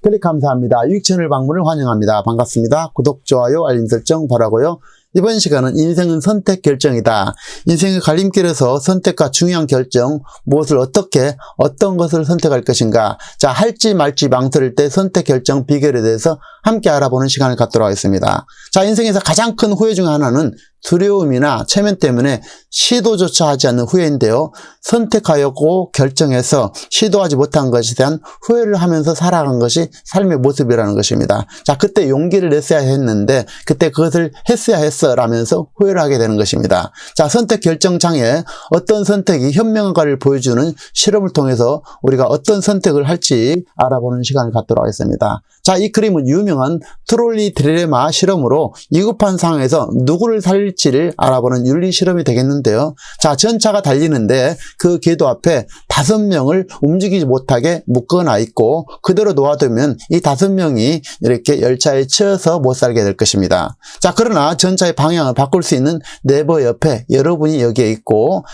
클릭 감사합니다. 유익 채널 방문을 환영합니다. 반갑습니다. 구독, 좋아요, 알림 설정 바라고요. 이번 시간은 인생은 선택 결정이다. 인생의 갈림길에서 선택과 중요한 결정, 무엇을 어떻게, 어떤 것을 선택할 것인가. 자, 할지 말지 망설일 때 선택 결정 비결에 대해서 함께 알아보는 시간을 갖도록 하겠습니다. 자, 인생에서 가장 큰 후회 중 하나는 두려움이나 체면 때문에 시도조차 하지 않는 후회인데요. 선택하였고 결정해서 시도하지 못한 것에 대한 후회를 하면서 살아간 것이 삶의 모습이라는 것입니다. 자, 그때 용기를 냈어야 했는데 그때 그것을 했어야 했어 라면서 후회를 하게 되는 것입니다. 자, 선택 결정 장애, 어떤 선택이 현명한가를 보여주는 실험을 통해서 우리가 어떤 선택을 할지 알아보는 시간을 갖도록 하겠습니다. 자, 이 그림은 유명한 트롤리 딜레마 실험으로 위급한 상황에서 누구를 살릴지를 알아보는 윤리 실험이 되겠는데요. 자, 전차가 달리는데 그 궤도 앞에 5명을 움직이지 못하게 묶어놔 있고 그대로 놓아두면 이 5명이 이렇게 열차에 치여서 못 살게 될 것입니다. 자, 그러나 전차의 방향을 바꿀 수 있는 레버 옆에 여러분이 여기에 있고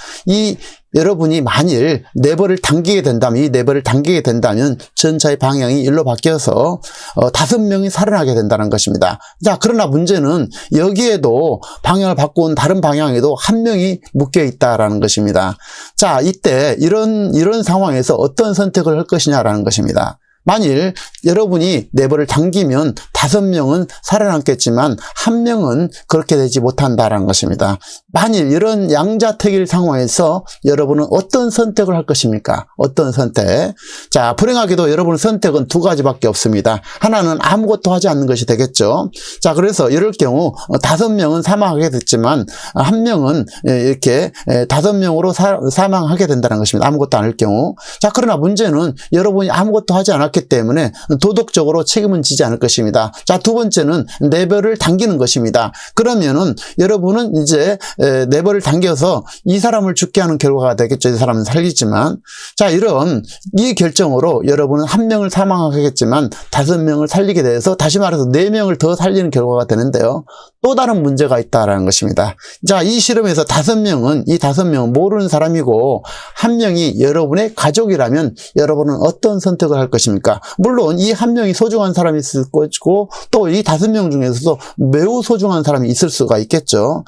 여러분이 만일 레버를 당기게 된다면, 이 레버를 당기게 된다면 전차의 방향이 일로 바뀌어서 5명이 살아나게 된다는 것입니다. 자, 그러나 문제는 여기에도 방향을 바꾼 다른 방향에도 1명이 묶여 있다라는 것입니다. 자, 이때 이런 상황에서 어떤 선택을 할 것이냐라는 것입니다. 만일 여러분이 레버를 당기면 5명은 살아남겠지만 1명은 그렇게 되지 못한다라는 것입니다. 만일 이런 양자택일 상황에서 여러분은 어떤 선택을 할 것입니까? 어떤 선택? 자, 불행하게도 여러분의 선택은 2가지밖에 없습니다. 하나는 아무것도 하지 않는 것이 되겠죠. 자, 그래서 이럴 경우 5명은 사망하게 됐지만 1명은 이렇게 5명으로 사망하게 된다는 것입니다. 아무것도 안 할 경우. 자, 그러나 문제는 여러분이 아무것도 하지 않았기 때문에 도덕적으로 책임은 지지 않을 것입니다. 자, 두 번째는 레버를 당기는 것입니다. 그러면은 여러분은 이제 레버를 당겨서 이 사람을 죽게 하는 결과가 되겠죠. 이 사람은 살리지만. 자, 이 결정으로 여러분은 1명을 사망하겠지만 5명을 살리게 돼서 다시 말해서 4명을 더 살리는 결과가 되는데요. 또 다른 문제가 있다라는 것입니다. 자, 이 실험에서 5명은 모르는 사람이고 1명이 여러분의 가족이라면 여러분은 어떤 선택을 할 것입니까? 물론 이 1명이 소중한 사람이 있을 것이고 또 이 5명 중에서도 매우 소중한 사람이 있을 수가 있겠죠.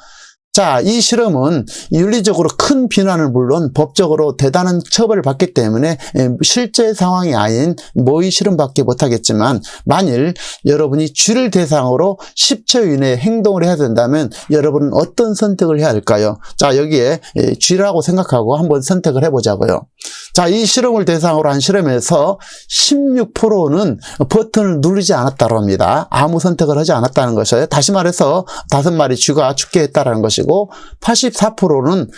자, 이 실험은 윤리적으로 큰 비난을 물론 법적으로 대단한 처벌을 받기 때문에 실제 상황이 아닌 모의 실험밖에 못하겠지만 만일 여러분이 쥐를 대상으로 10초 이내에 행동을 해야 된다면 여러분은 어떤 선택을 해야 할까요? 자, 여기에 쥐라고 생각하고 한번 선택을 해보자고요. 자, 이 실험을 대상으로 한 실험에서 16%는 버튼을 누르지 않았다고 합니다. 아무 선택을 하지 않았다는 것이에요. 다시 말해서 5마리 쥐가 죽게 했다는 것이고 84%는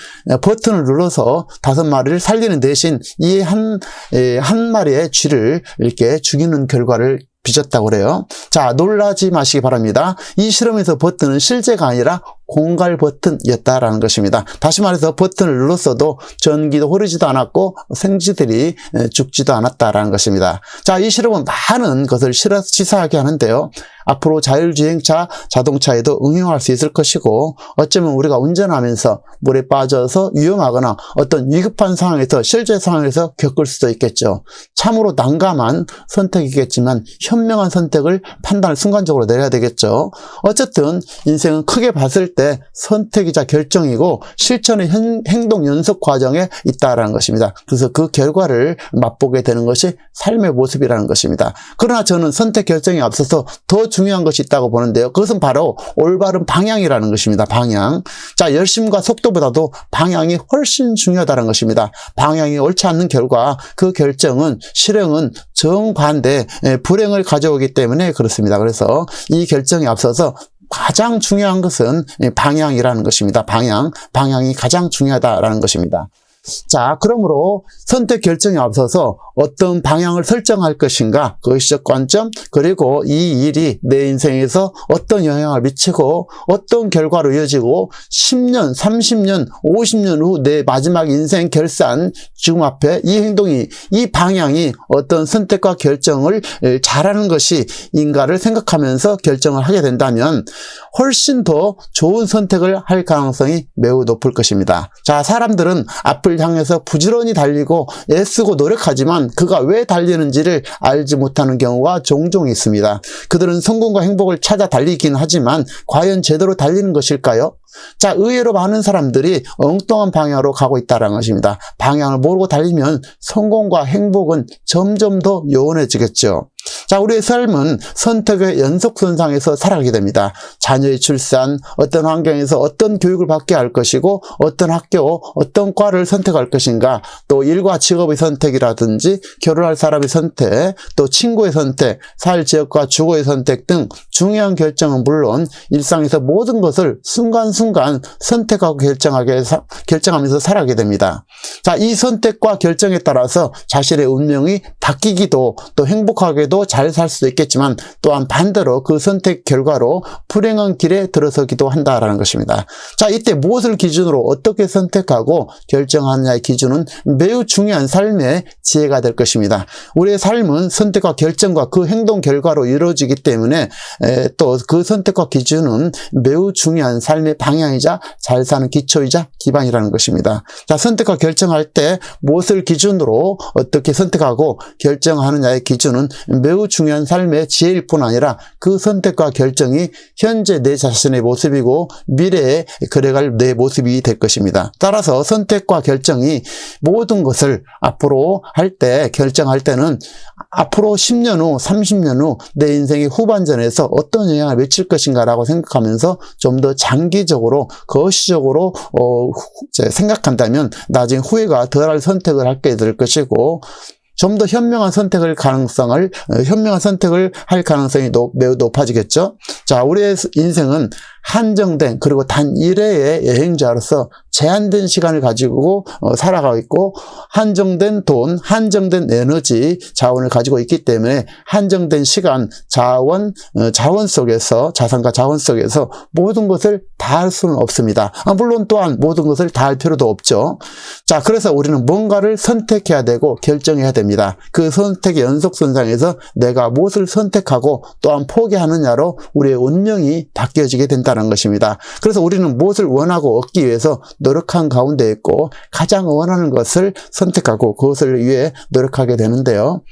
버튼을 눌러서 5마리를 살리는 대신 이 한 마리의 쥐를 이렇게 죽이는 결과를 빚었다고 그래요. 자, 놀라지 마시기 바랍니다. 이 실험에서 버튼은 실제가 아니라 공갈 버튼이었다라는 것입니다. 다시 말해서 버튼을 눌렀어도 전기도 흐르지도 않았고 생쥐들이 죽지도 않았다라는 것입니다. 자, 이 실험은 많은 것을 시사하게 하는데요. 앞으로 자율주행차, 자동차에도 응용할 수 있을 것이고 어쩌면 우리가 운전하면서 물에 빠져서 위험하거나 어떤 위급한 상황에서 실제 상황에서 겪을 수도 있겠죠. 참으로 난감한 선택이겠지만 현명한 선택을 판단을 순간적으로 내려야 되겠죠. 어쨌든 인생은 크게 봤을 때 선택이자 결정이고 실천의 행동 연속 과정에 있다라는 것입니다. 그래서 그 결과를 맛보게 되는 것이 삶의 모습이라는 것입니다. 그러나 저는 선택 결정에 앞서서 더 중요한 것이 있다고 보는데요. 그것은 바로 올바른 방향이라는 것입니다. 방향. 자, 열심과 속도보다도 방향이 훨씬 중요하다는 것입니다. 방향이 옳지 않는 결과 그 결정은 실행은 정반대 불행을 가져오기 때문에 그렇습니다. 그래서 이 결정에 앞서서 가장 중요한 것은 방향이라는 것입니다. 방향이 가장 중요하다라는 것입니다. 자, 그러므로 선택 결정에 앞서서 어떤 방향을 설정할 것인가, 그 시적 관점, 그리고 이 일이 내 인생에서 어떤 영향을 미치고 어떤 결과로 이어지고 10년, 30년, 50년 후 내 마지막 인생 결산 지금 앞에 이 행동이, 이 방향이 어떤 선택과 결정을 잘하는 것이 인가를 생각하면서 결정을 하게 된다면 훨씬 더 좋은 선택을 할 가능성이 매우 높을 것입니다. 자, 사람들은 앞을 목표를 향해서 부지런히 달리고 애쓰고 노력하지만 그가 왜 달리는지를 알지 못하는 경우가 종종 있습니다. 그들은 성공과 행복을 찾아 달리긴 하지만 과연 제대로 달리는 것일까요? 자, 의외로 많은 사람들이 엉뚱한 방향으로 가고 있다는 것입니다. 방향을 모르고 달리면 성공과 행복은 점점 더 요원해지겠죠. 자, 우리의 삶은 선택의 연속선상에서 살아가게 됩니다. 자녀의 출산, 어떤 환경에서 어떤 교육을 받게 할 것이고, 어떤 학교, 어떤 과를 선택할 것인가, 또 일과 직업의 선택이라든지, 결혼할 사람의 선택, 또 친구의 선택, 살 지역과 주거의 선택 등 중요한 결정은 물론 일상에서 모든 것을 순간순간 선택하고 결정하면서 살아가게 됩니다. 자, 이 선택과 결정에 따라서 자신의 운명이 바뀌기도 또 행복하게도 잘 살 수도 있겠지만 또한 반대로 그 선택 결과로 불행한 길에 들어서기도 한다라는 것입니다. 자, 이때 무엇을 기준으로 어떻게 선택하고 결정하느냐의 기준은 매우 중요한 삶의 지혜가 될 것입니다. 우리의 삶은 선택과 결정과 그 행동 결과로 이루어지기 때문에 또 그 선택과 기준은 매우 중요한 삶의 방향이자 잘 사는 기초이자 기반이라는 것입니다. 자, 선택과 결정할 때 무엇을 기준으로 어떻게 선택하고 결정하느냐의 기준은 매우 중요한 삶의 지혜일 뿐 아니라 그 선택과 결정이 현재 내 자신의 모습이고 미래에 그래갈 내 모습이 될 것입니다. 따라서 선택과 결정이 모든 것을 앞으로 결정할 때는 앞으로 10년 후, 30년 후 내 인생의 후반전에서 어떤 영향을 미칠 것인가라고 생각하면서 좀 더 장기적으로, 거시적으로 생각한다면 나중에 후회가 덜할 선택을 하게 될 것이고, 좀 더 현명한 선택을 할 가능성이 매우 높아지겠죠. 자, 우리의 인생은 한정된 그리고 단 1회의 여행자로서 제한된 시간을 가지고 살아가고 있고, 한정된 돈, 한정된 에너지, 자원을 가지고 있기 때문에 한정된 시간, 자산과 자원 속에서 모든 것을 다 할 수는 없습니다. 물론 또한 모든 것을 다 할 필요도 없죠. 자, 그래서 우리는 뭔가를 선택해야 되고 결정해야 됩니다. 그 선택의 연속선상에서 내가 무엇을 선택하고 또한 포기하느냐로 우리의 운명이 바뀌어지게 된다는 것입니다. 그래서 우리는 무엇을 원하고 얻기 위해서 노력한 가운데 있고 가장 원하는 것을 선택하고 그것을 위해 노력하게 되는데요.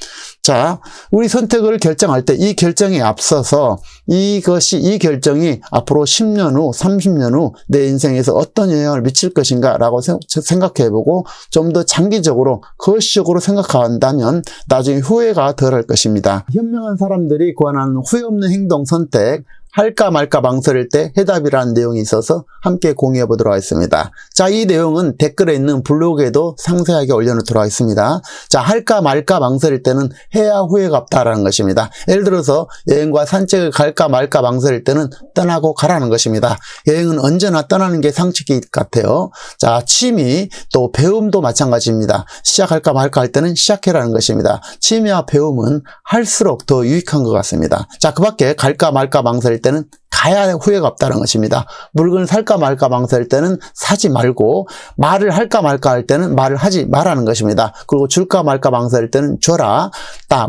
자, 우리 선택을 결정할 때 이 결정에 앞서서 이 결정이 앞으로 10년 후, 30년 후 내 인생에서 어떤 영향을 미칠 것인가 라고 생각해보고 좀 더 장기적으로, 거시적으로 생각한다면 나중에 후회가 덜 할 것입니다. 현명한 사람들이 권하는 후회 없는 행동 선택, 할까 말까 망설일 때 해답이라는 내용이 있어서 함께 공유해 보도록 하겠습니다. 자, 이 내용은 댓글에 있는 블로그에도 상세하게 올려놓도록 하겠습니다. 자, 할까 말까 망설일 때는 해야 후회가 없다라는 것입니다. 예를 들어서 여행과 산책을 갈까 말까 망설일 때는 떠나고 가라는 것입니다. 여행은 언제나 떠나는 게 상식이 같아요. 자, 취미 또 배움도 마찬가지입니다. 시작할까 말까 할 때는 시작해라는 것입니다. 취미와 배움은 할수록 더 유익한 것 같습니다. 자, 그 밖에 갈까 말까 망설일 때는 가야 후회가 없다는 것입니다. 물건을 살까 말까 망설일 때는 사지 말고, 말을 할까 말까 할 때는 말을 하지 말라는 것입니다. 그리고 줄까 말까 망설일 때는 줘라.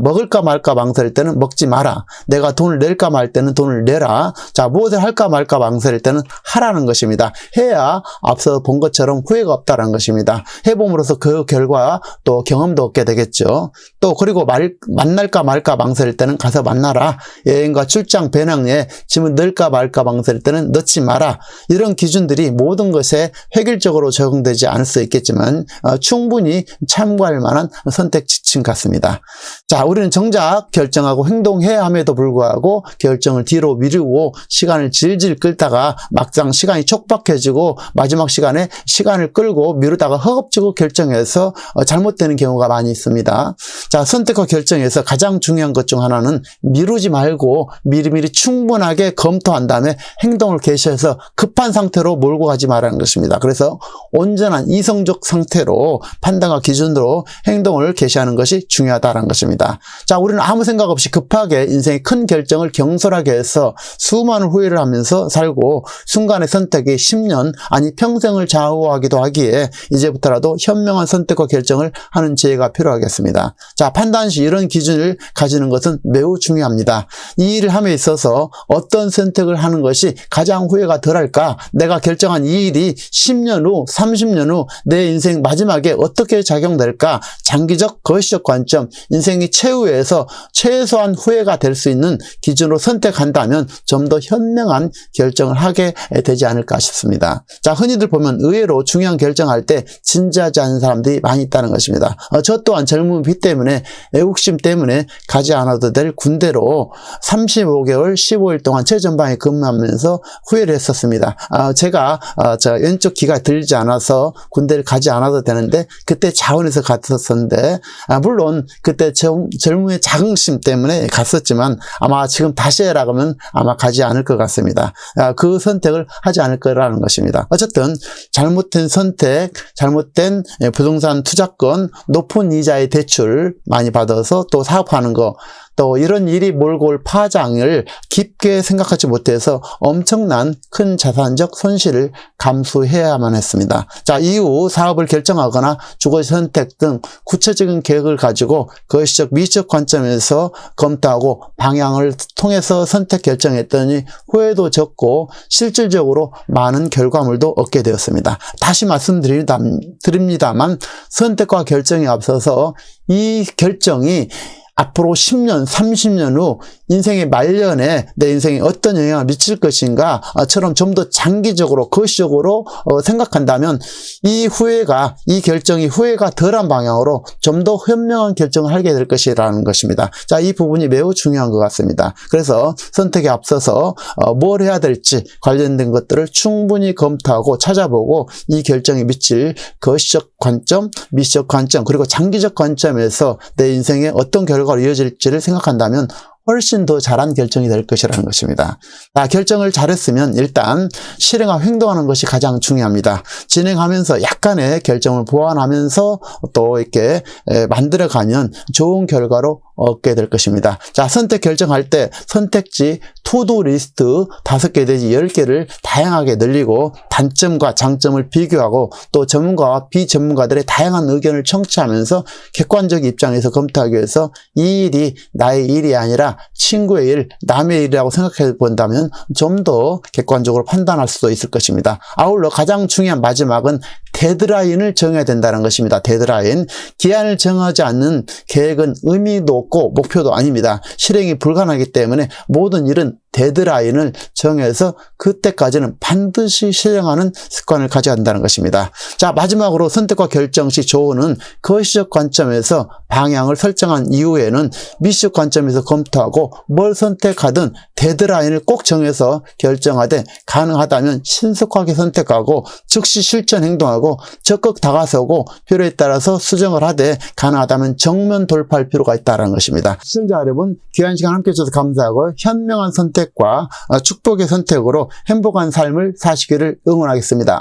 먹을까 말까 망설일 때는 먹지 마라. 내가 돈을 낼까 말 때는 돈을 내라. 자, 무엇을 할까 말까 망설일 때는 하라는 것입니다. 해야 앞서 본 것처럼 후회가 없다는 것입니다. 해봄으로써 그 결과 또 경험도 얻게 되겠죠. 또 그리고 만날까 말까 망설일 때는 가서 만나라. 여행과 출장 배낭에 짐을 넣을까 말까 망설일 때는 넣지 마라. 이런 기준들이 모든 것에 획일적으로 적용되지 않을 수 있겠지만 충분히 참고할 만한 선택 지침 같습니다. 자, 우리는 정작 결정하고 행동해야 함에도 불구하고 결정을 뒤로 미루고 시간을 질질 끌다가 막상 시간이 촉박해지고 마지막 시간에 시간을 끌고 미루다가 허겁지겁 결정해서 잘못되는 경우가 많이 있습니다. 자, 선택과 결정에서 가장 중요한 것 중 하나는 미루지 말고 미리미리 충분하게 검토한 다음에 행동을 개시해서 급한 상태로 몰고 가지 말라는 것입니다. 그래서 온전한 이성적 상태로 판단과 기준으로 행동을 개시하는 것이 중요하다는 것입니다. 자, 우리는 아무 생각 없이 급하게 인생의 큰 결정을 경솔하게 해서 수많은 후회를 하면서 살고 순간의 선택이 10년 아니 평생을 좌우하기도 하기에 이제부터라도 현명한 선택과 결정을 하는 지혜가 필요하겠습니다. 자, 판단 시 이런 기준을 가지는 것은 매우 중요합니다. 이 일을 함에 있어서 어떤 선택을 하는 것이 가장 후회가 덜할까? 내가 결정한 이 일이 10년 후, 30년 후 내 인생 마지막에 어떻게 작용될까? 장기적, 거시적 관점, 인생이 최후에서 최소한 후회가 될 수 있는 기준으로 선택한다면 좀 더 현명한 결정을 하게 되지 않을까 싶습니다. 자, 흔히들 보면 의외로 중요한 결정할 때 진지하지 않은 사람들이 많이 있다는 것입니다. 저 또한 젊음비 때문에 애국심 때문에 가지 않아도 될 군대로 35개월 15일 동안 최전방에 근무하면서 후회를 했었습니다. 제가 저 왼쪽 귀가 들리지 않아서 군대를 가지 않아도 되는데 그때 자원에서 갔었는데 물론 그때 젊음의 자긍심 때문에 갔었지만 아마 지금 다시 해라 그러면 아마 가지 않을 것 같습니다. 그 선택을 하지 않을 거라는 것입니다. 어쨌든 잘못된 선택, 잘못된 부동산 투자권, 높은 이자의 대출 많이 받아서 또 사업하는 거, 또 이런 일이 몰고 올 파장을 깊게 생각하지 못해서 엄청난 큰 자산적 손실을 감수해야만 했습니다. 자, 이후 사업을 결정하거나 주거 선택 등 구체적인 계획을 가지고 거시적 미적 관점에서 검토하고 방향을 통해서 선택 결정했더니 후회도 적고 실질적으로 많은 결과물도 얻게 되었습니다. 다시 말씀드립니다만 선택과 결정에 앞서서 이 결정이 앞으로 10년, 30년 후 인생의 말년에 내 인생에 어떤 영향을 미칠 것인가처럼 좀 더 장기적으로, 거시적으로 생각한다면 이 결정이 후회가 덜한 방향으로 좀 더 현명한 결정을 하게 될 것이라는 것입니다. 자, 이 부분이 매우 중요한 것 같습니다. 그래서 선택에 앞서서 뭘 해야 될지 관련된 것들을 충분히 검토하고 찾아보고 이 결정이 미칠 거시적 관점, 미적 관점, 그리고 장기적 관점에서 내 인생에 어떤 결과로 이어질지를 생각한다면 훨씬 더 잘한 결정이 될 것이라는 것입니다. 결정을 잘했으면 일단 실행하고 행동하는 것이 가장 중요합니다. 진행하면서 약간의 결정을 보완하면서 또 이렇게 만들어가면 좋은 결과로 얻게 될 것입니다. 자, 선택 결정할 때 선택지 투두 리스트 5개 내지 10개를 다양하게 늘리고 단점과 장점을 비교하고 또 전문가와 비전문가들의 다양한 의견을 청취하면서 객관적 입장에서 검토하기 위해서 이 일이 나의 일이 아니라 친구의 일, 남의 일이라고 생각해 본다면 좀 더 객관적으로 판단할 수도 있을 것입니다. 아울러 가장 중요한 마지막은 데드라인을 정해야 된다는 것입니다. 데드라인. 기한을 정하지 않는 계획은 의미도 없고 목표도 아닙니다. 실행이 불가능하기 때문에 모든 일은 데드라인을 정해서 그때까지는 반드시 실행하는 습관을 가져야 한다는 것입니다. 자, 마지막으로 선택과 결정 시 조언은 거시적 관점에서 방향을 설정한 이후에는 미적 관점에서 검토하고 뭘 선택하든 데드라인을 꼭 정해서 결정하되 가능하다면 신속하게 선택하고 즉시 실천 행동하고 적극 다가서고 필요에 따라서 수정을 하되 가능하다면 정면 돌파할 필요가 있다는 것입니다. 시청자 여러분, 귀한 시간 함께 해주셔서 감사하고 현명한 선택과 축복의 선택으로 행복한 삶을 사시기를 응원하겠습니다.